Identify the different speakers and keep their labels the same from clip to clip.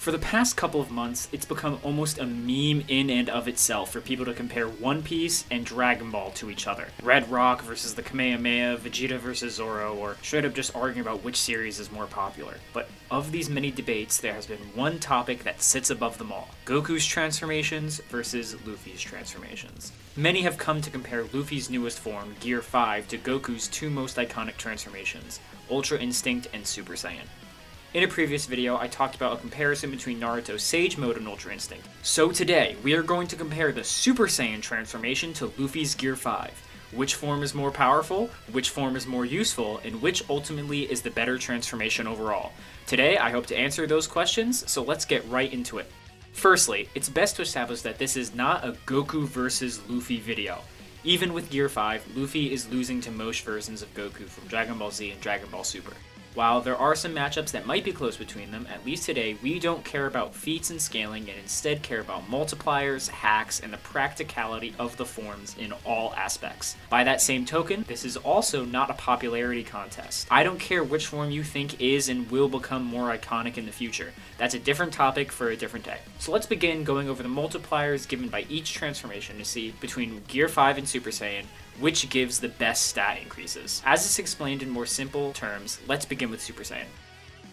Speaker 1: For the past couple of months, it's become almost a meme in and of itself for people to compare One Piece and Dragon Ball to each other. Red Rock versus the Kamehameha, Vegeta versus Zoro, or straight up just arguing about which series is more popular. But of these many debates, there has been one topic that sits above them all: Goku's transformations versus Luffy's transformations. Many have come to compare Luffy's newest form, Gear 5, to Goku's two most iconic transformations, Ultra Instinct and Super Saiyan. In a previous video, I talked about a comparison between Naruto's Sage Mode and Ultra Instinct. So today, we are going to compare the Super Saiyan transformation to Luffy's Gear 5. Which form is more powerful, which form is more useful, and which ultimately is the better transformation overall? Today, I hope to answer those questions, so let's get right into it. Firstly, it's best to establish that this is not a Goku versus Luffy video. Even with Gear 5, Luffy is losing to most versions of Goku from Dragon Ball Z and Dragon Ball Super. While there are some matchups that might be close between them, at least today we don't care about feats and scaling and instead care about multipliers, hacks, and the practicality of the forms in all aspects. By that same token, this is also not a popularity contest. I don't care which form you think is and will become more iconic in the future. That's a different topic for a different day. So let's begin going over the multipliers given by each transformation to see, between Gear 5 and Super Saiyan, which gives the best stat increases. As is explained in more simple terms, let's begin with Super Saiyan.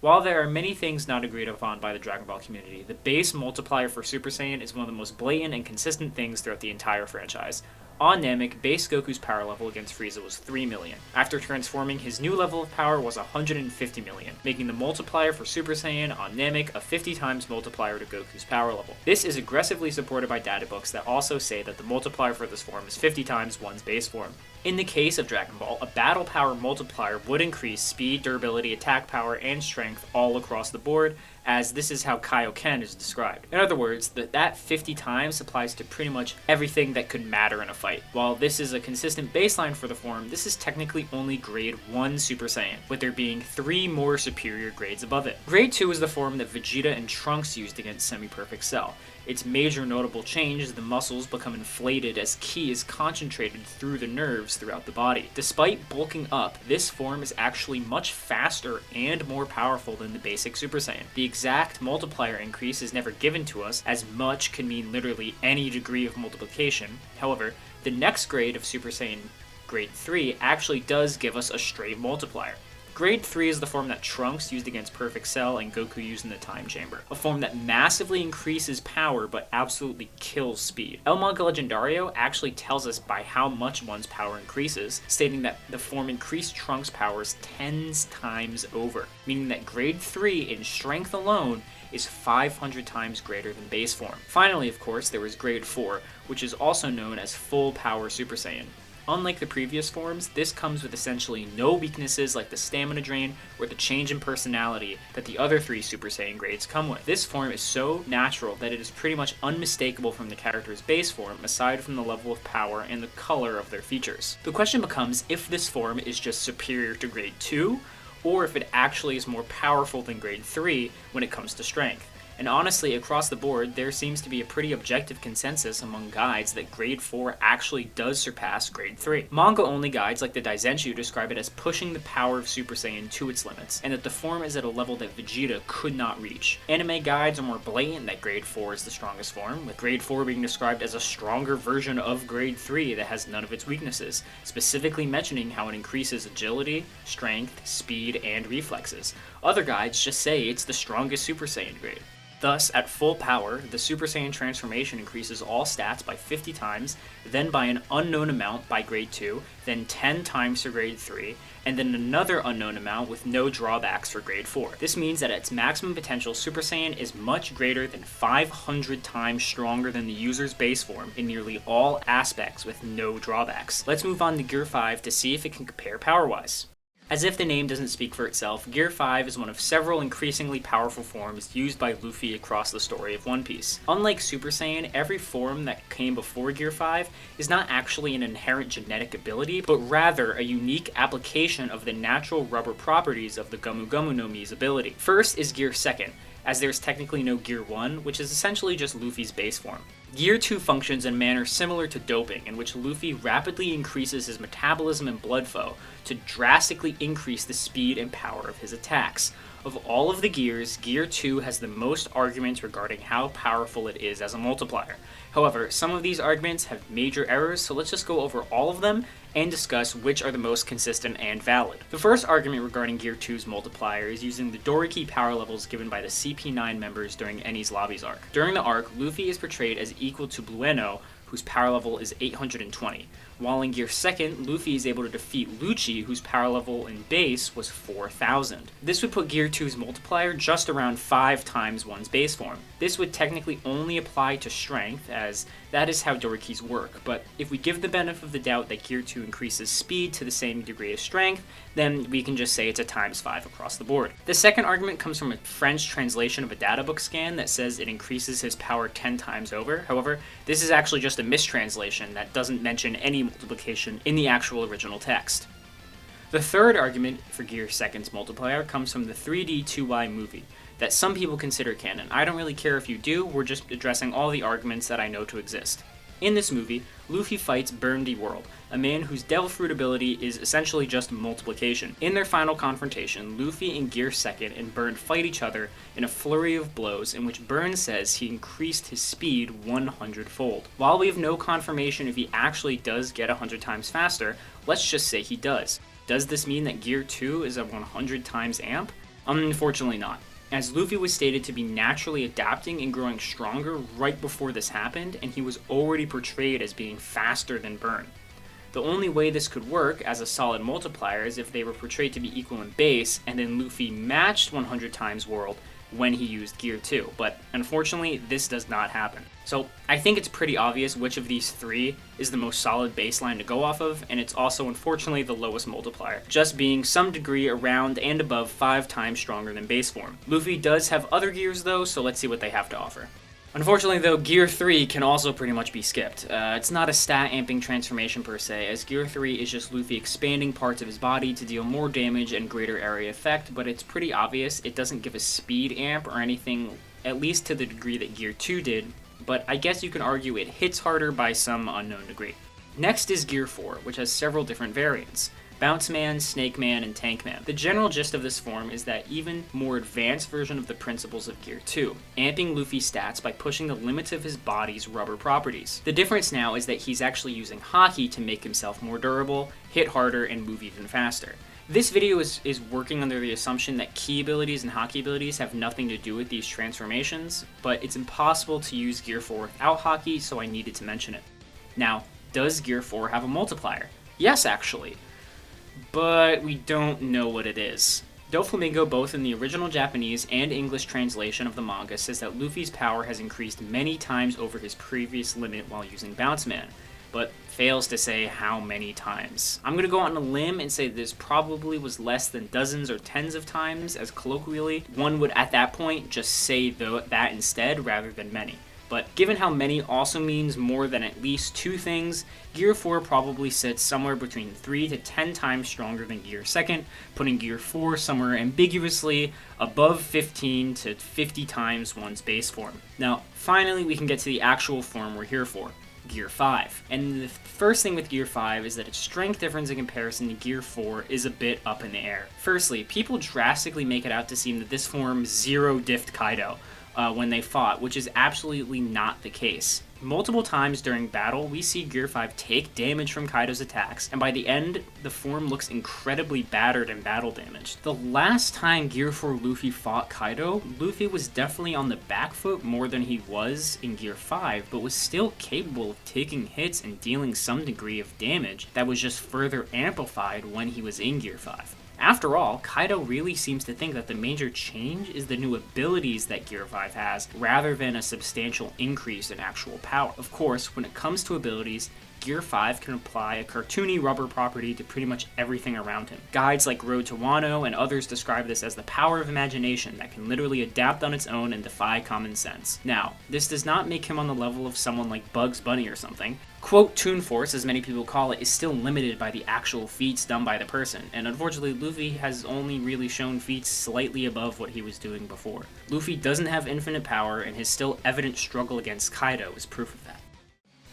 Speaker 1: While there are many things not agreed upon by the Dragon Ball community, the base multiplier for Super Saiyan is one of the most blatant and consistent things throughout the entire franchise. On Namek, base Goku's power level against Frieza was 3 million. After transforming, his new level of power was 150 million, making the multiplier for Super Saiyan on Namek a 50 times multiplier to Goku's power level. This is aggressively supported by databooks that also say that the multiplier for this form is 50 times one's base form. In the case of Dragon Ball, a battle power multiplier would increase speed, durability, attack power, and strength all across the board, as this is how Kaioken is described. In other words, that 50 times applies to pretty much everything that could matter in a fight. While this is a consistent baseline for the form, this is technically only grade 1 Super Saiyan, with there being 3 more superior grades above it. Grade 2 is the form that Vegeta and Trunks used against Semi-Perfect Cell. Its major notable change is the muscles become inflated as ki is concentrated through the nerves throughout the body. Despite bulking up, this form is actually much faster and more powerful than the basic Super Saiyan. The exact multiplier increase is never given to us, as much can mean literally any degree of multiplication. However, the next grade of Super Saiyan, grade 3, actually does give us a straight multiplier. Grade 3 is the form that Trunks used against Perfect Cell and Goku used in the Time Chamber. A form that massively increases power but absolutely kills speed. El Manga Legendario actually tells us by how much one's power increases, stating that the form increased Trunks' powers 10 times over, meaning that Grade 3 in strength alone is 500 times greater than base form. Finally, of course, there was Grade 4, which is also known as Full Power Super Saiyan. Unlike the previous forms, this comes with essentially no weaknesses like the stamina drain or the change in personality that the other 3 Super Saiyan grades come with. This form is so natural that it is pretty much unmistakable from the character's base form, aside from the level of power and the color of their features. The question becomes if this form is just superior to Grade 2, or if it actually is more powerful than Grade 3 when it comes to strength. And honestly, across the board, there seems to be a pretty objective consensus among guides that Grade 4 actually does surpass Grade 3. Manga-only guides like the Daizenshu describe it as pushing the power of Super Saiyan to its limits, and that the form is at a level that Vegeta could not reach. Anime guides are more blatant that Grade 4 is the strongest form, with Grade 4 being described as a stronger version of Grade 3 that has none of its weaknesses, specifically mentioning how it increases agility, strength, speed, and reflexes. Other guides just say it's the strongest Super Saiyan grade. Thus, at full power, the Super Saiyan transformation increases all stats by 50 times, then by an unknown amount by Grade 2, then 10 times for Grade 3, and then another unknown amount with no drawbacks for Grade 4. This means that at its maximum potential, Super Saiyan is much greater than 500 times stronger than the user's base form in nearly all aspects with no drawbacks. Let's move on to Gear 5 to see if it can compare power-wise. As if the name doesn't speak for itself, Gear 5 is one of several increasingly powerful forms used by Luffy across the story of One Piece. Unlike Super Saiyan, every form that came before Gear 5 is not actually an inherent genetic ability, but rather a unique application of the natural rubber properties of the Gomu Gomu no Mi's ability. First is Gear 2, as there's technically no Gear 1, which is essentially just Luffy's base form. Gear 2 functions in a manner similar to doping, in which Luffy rapidly increases his metabolism and blood flow to drastically increase the speed and power of his attacks. Of all of the gears, Gear 2 has the most arguments regarding how powerful it is as a multiplier. However, some of these arguments have major errors, so let's just go over all of them and discuss which are the most consistent and valid. The first argument regarding Gear 2's multiplier is using the Doriki power levels given by the CP9 members during Enies Lobby's arc. During the arc, Luffy is portrayed as equal to Blueno, whose power level is 820, while in Gear 2nd, Luffy is able to defeat Lucci, whose power level in base was 4000. This would put Gear 2's multiplier just around 5 times one's base form. This would technically only apply to strength, as that is how Dorikis work, but if we give the benefit of the doubt that Gear 2 increases speed to the same degree as strength, then we can just say it's a times 5 across the board. The second argument comes from a French translation of a databook scan that says it increases his power 10 times over. However, this is actually just a mistranslation that doesn't mention any multiplication in the actual original text. The third argument for Gear 2nd's multiplier comes from the 3D 2Y movie that some people consider canon. I don't really care if you do, we're just addressing all the arguments that I know to exist. In this movie, Luffy fights Burndy World, a man whose Devil Fruit ability is essentially just multiplication. In their final confrontation, Luffy and Gear 2nd and Burn fight each other in a flurry of blows in which Burn says he increased his speed 100-fold. While we have no confirmation if he actually does get 100 times faster, let's just say he does. Does this mean that Gear 2 is a 100 times amp? Unfortunately not, as Luffy was stated to be naturally adapting and growing stronger right before this happened, and he was already portrayed as being faster than Burn. The only way this could work as a solid multiplier is if they were portrayed to be equal in base, and then Luffy matched 100 times world when he used Gear 2, but unfortunately this does not happen. So I think it's pretty obvious which of these three is the most solid baseline to go off of, and it's also unfortunately the lowest multiplier, just being some degree around and above 5 times stronger than base form. Luffy does have other gears though, so let's see what they have to offer. Unfortunately though, Gear 3 can also pretty much be skipped. It's not a stat amping transformation per se, as Gear 3 is just Luffy expanding parts of his body to deal more damage and greater area effect, but it's pretty obvious it doesn't give a speed amp or anything, at least to the degree that Gear 2 did, but I guess you can argue it hits harder by some unknown degree. Next is Gear 4, which has several different variants. Bounce Man, Snake Man, and Tank Man. The general gist of this form is that even more advanced version of the principles of Gear 2, amping Luffy's stats by pushing the limits of his body's rubber properties. The difference now is that he's actually using Haki to make himself more durable, hit harder, and move even faster. This video is working under the assumption that ki abilities and Haki abilities have nothing to do with these transformations, but it's impossible to use Gear 4 without Haki, so I needed to mention it. Now, does Gear 4 have a multiplier? Yes, actually, but we don't know what it is. Doflamingo, both in the original Japanese and English translation of the manga, says that Luffy's power has increased many times over his previous limit while using Bounce Man, but fails to say how many times. I'm gonna go on a limb and say this probably was less than dozens or tens of times, as colloquially, one would at that point just say that instead rather than many. But given how many also means more than at least 2 things, Gear 4 probably sits somewhere between 3 to 10 times stronger than Gear 2nd, putting Gear 4 somewhere ambiguously above 15 to 50 times one's base form. Now, finally we can get to the actual form we're here for, Gear 5. And the first thing with Gear 5 is that its strength difference in comparison to Gear 4 is a bit up in the air. Firstly, people drastically make it out to seem that this form zero-diffed Kaido when they fought, which is absolutely not the case. Multiple times during battle, we see Gear 5 take damage from Kaido's attacks, and by the end, the form looks incredibly battered and battle damaged. The last time Gear 4 Luffy fought Kaido, Luffy was definitely on the back foot more than he was in Gear 5, but was still capable of taking hits and dealing some degree of damage that was just further amplified when he was in Gear 5. After all, Kaido really seems to think that the major change is the new abilities that Gear 5 has, rather than a substantial increase in actual power. Of course, when it comes to abilities, Gear 5 can apply a cartoony rubber property to pretty much everything around him. Guides like Road to Wano and others describe this as the power of imagination that can literally adapt on its own and defy common sense. Now, this does not make him on the level of someone like Bugs Bunny or something. Quote, Toon Force, as many people call it, is still limited by the actual feats done by the person, and unfortunately Luffy has only really shown feats slightly above what he was doing before. Luffy doesn't have infinite power, and his still evident struggle against Kaido is proof of that.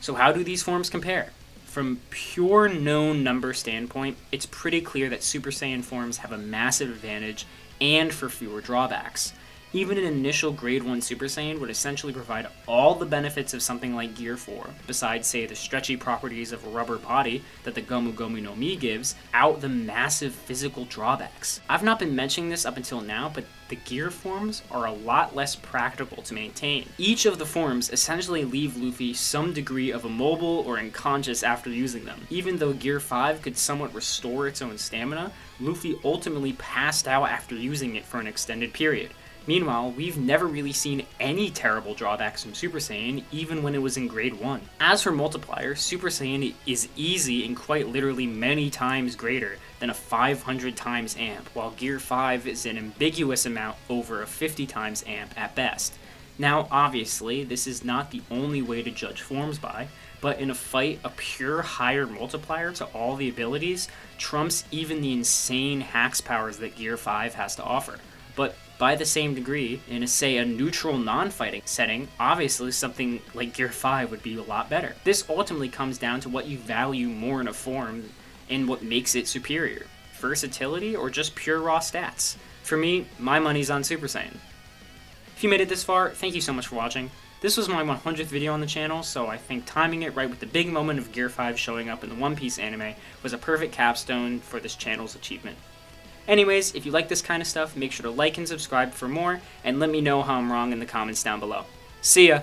Speaker 1: So how do these forms compare? From pure known number standpoint, it's pretty clear that Super Saiyan forms have a massive advantage and for fewer drawbacks. Even an initial Grade 1 Super Saiyan would essentially provide all the benefits of something like Gear 4, besides, say, the stretchy properties of a rubber body that the Gomu Gomu no Mi gives, out the massive physical drawbacks. I've not been mentioning this up until now, but the gear forms are a lot less practical to maintain. Each of the forms essentially leave Luffy some degree of immobile or unconscious after using them. Even though Gear 5 could somewhat restore its own stamina, Luffy ultimately passed out after using it for an extended period. Meanwhile, we've never really seen any terrible drawbacks from Super Saiyan, even when it was in Grade 1. As for multiplier, Super Saiyan is easy and quite literally many times greater than a 500 times amp, while Gear 5 is an ambiguous amount over a 50 times amp at best. Now, obviously, this is not the only way to judge forms by, but in a fight, a pure higher multiplier to all the abilities trumps even the insane hacks powers that Gear 5 has to offer. But by the same degree, in a neutral non-fighting setting, obviously something like Gear 5 would be a lot better. This ultimately comes down to what you value more in a form and what makes it superior. Versatility or just pure raw stats? For me, my money's on Super Saiyan. If you made it this far, thank you so much for watching. This was my 100th video on the channel, so I think timing it right with the big moment of Gear 5 showing up in the One Piece anime was a perfect capstone for this channel's achievement. Anyways, if you like this kind of stuff, make sure to like and subscribe for more, and let me know how I'm wrong in the comments down below. See ya!